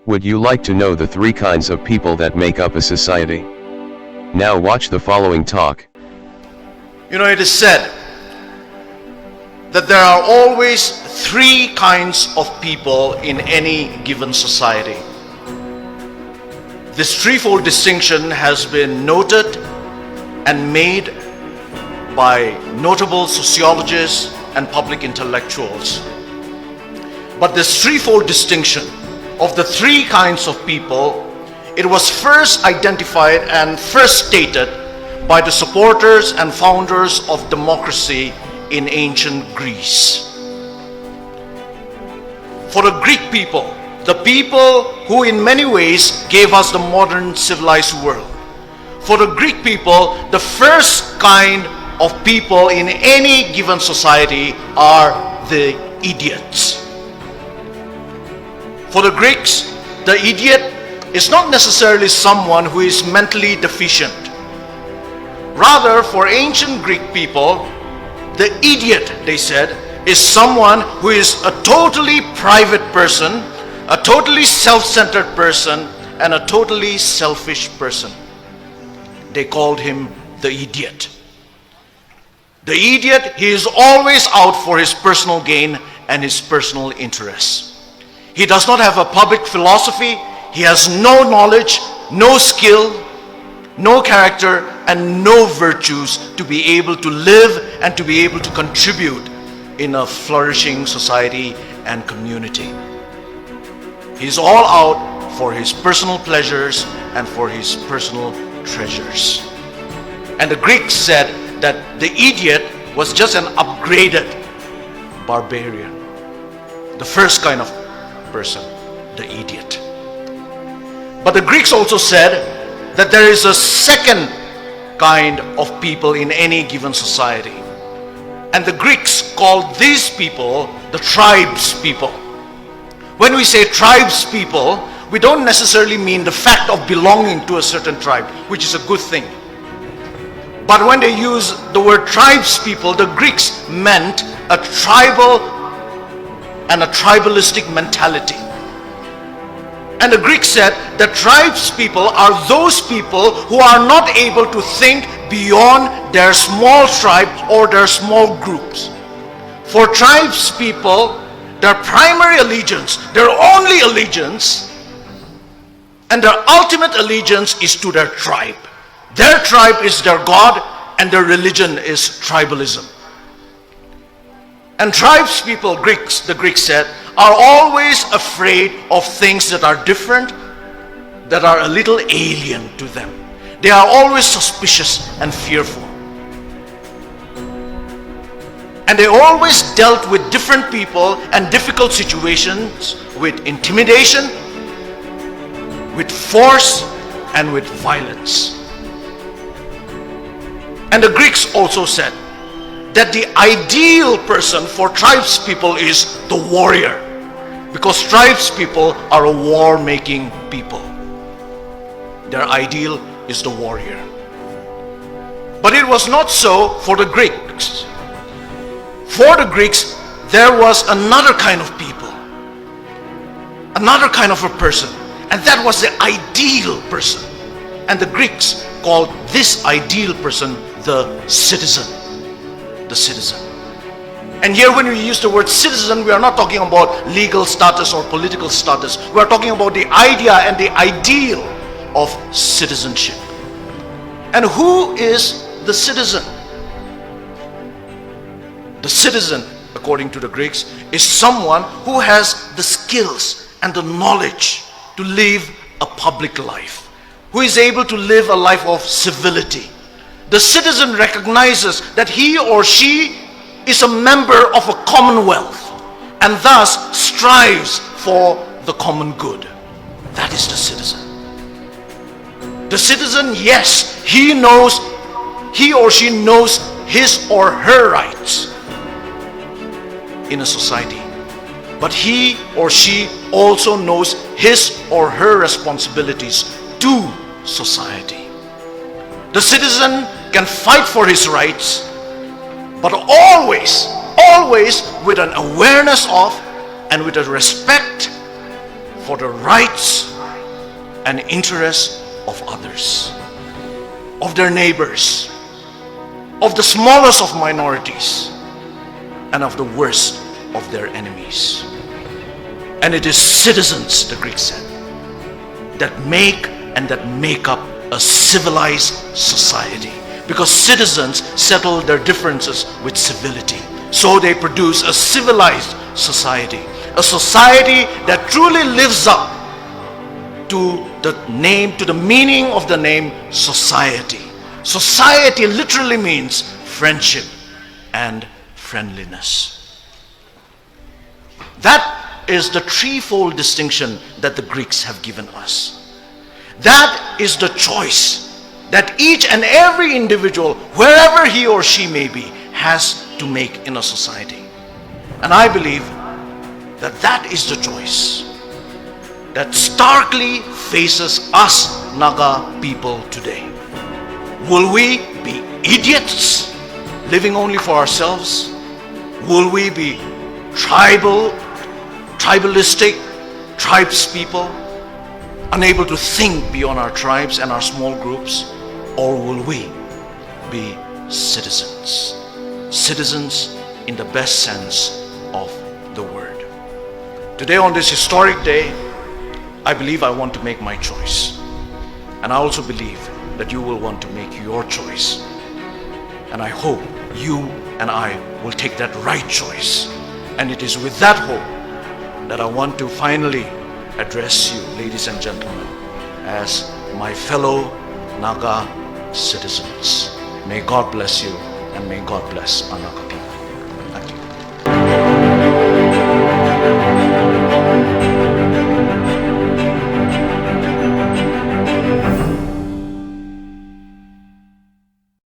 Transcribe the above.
Would you like to know the three kinds of people that make up a society? Now watch the following talk. You know, it is said that there are always three kinds of people in any given society. This threefold distinction has been noted and made by notable sociologists and public intellectuals. But this threefold distinction of the three kinds of people, it was first identified and first stated by the supporters and founders of democracy in ancient Greece. For the Greek people, the people who in many ways gave us the modern civilized world, for the Greek people, the first kind of people in any given society are the idiots. For the Greeks, the idiot is not necessarily someone who is mentally deficient. Rather, for ancient Greek people, the idiot, they said, is someone who is a totally private person, a totally self-centered person, and a totally selfish person. They called him the idiot. The idiot, he is always out for his personal gain and his personal interests. He does not have a public philosophy. He has no knowledge, no skill, no character, and no virtues to be able to live and to be able to contribute in a flourishing society and community. He's all out for his personal pleasures and for his personal treasures. And the Greeks said that the idiot was just an upgraded barbarian. The first kind of person, the idiot. But the Greeks also said that there is a second kind of people in any given society. And the Greeks called these people the tribes people. When we say tribes people, we don't necessarily mean the fact of belonging to a certain tribe, which is a good thing. But when they use the word tribes people, the Greeks meant a tribal and a tribalistic mentality. And the Greeks said that tribes people are those people who are not able to think beyond their small tribe or their small groups. For tribes people, their primary allegiance, their only allegiance, and their ultimate allegiance is to their tribe. Their tribe is their God, and their religion is tribalism. And tribes people, the Greeks said, are always afraid of things that are different, that are a little alien to them. They are always suspicious and fearful. And they always dealt with different people and difficult situations with intimidation, with force, and with violence. And the Greeks also said that the ideal person for tribes people is the warrior, because tribes people are a war-making people. Their ideal is the warrior. But it was not so for the Greeks. For the Greeks, there was another kind of people, another kind of a person, and that was the ideal person. And the Greeks called this ideal person the citizen. The citizen. And here when we use the word citizen, we are not talking about legal status or political status. We are talking about the idea and the ideal of citizenship. And who is the citizen? The citizen, according to the Greeks, is someone who has the skills and the knowledge to live a public life, who is able to live a life of civility. The citizen recognizes that he or she is a member of a commonwealth and thus strives for the common good. That is the citizen. The citizen, yes, he or she knows his or her rights in a society. But he or she also knows his or her responsibilities to society. The citizen can fight for his rights, but always with an awareness of and with a respect for the rights and interests of others, of their neighbors, of the smallest of minorities, and of the worst of their enemies. And it is citizens, the Greeks said, that make up a civilized society, because citizens settle their differences with civility. So they produce a civilized society, a society that truly lives up to the meaning of the name society. Society literally means friendship and friendliness. That is the threefold distinction that the Greeks have given us. That is the choice that each and every individual, wherever he or she may be, has to make in a society. And I believe that that is the choice that starkly faces us Naga people today. Will we be idiots, living only for ourselves? Will we be tribalistic, tribes people, unable to think beyond our tribes and our small groups? Or will we be citizens? Citizens in the best sense of the word. Today, on this historic day, I believe I want to make my choice. And I also believe that you will want to make your choice. And I hope you and I will take that right choice. And it is with that hope that I want to finally address you, ladies and gentlemen, as my fellow Naga citizens. May God bless you, and may God bless our Naga.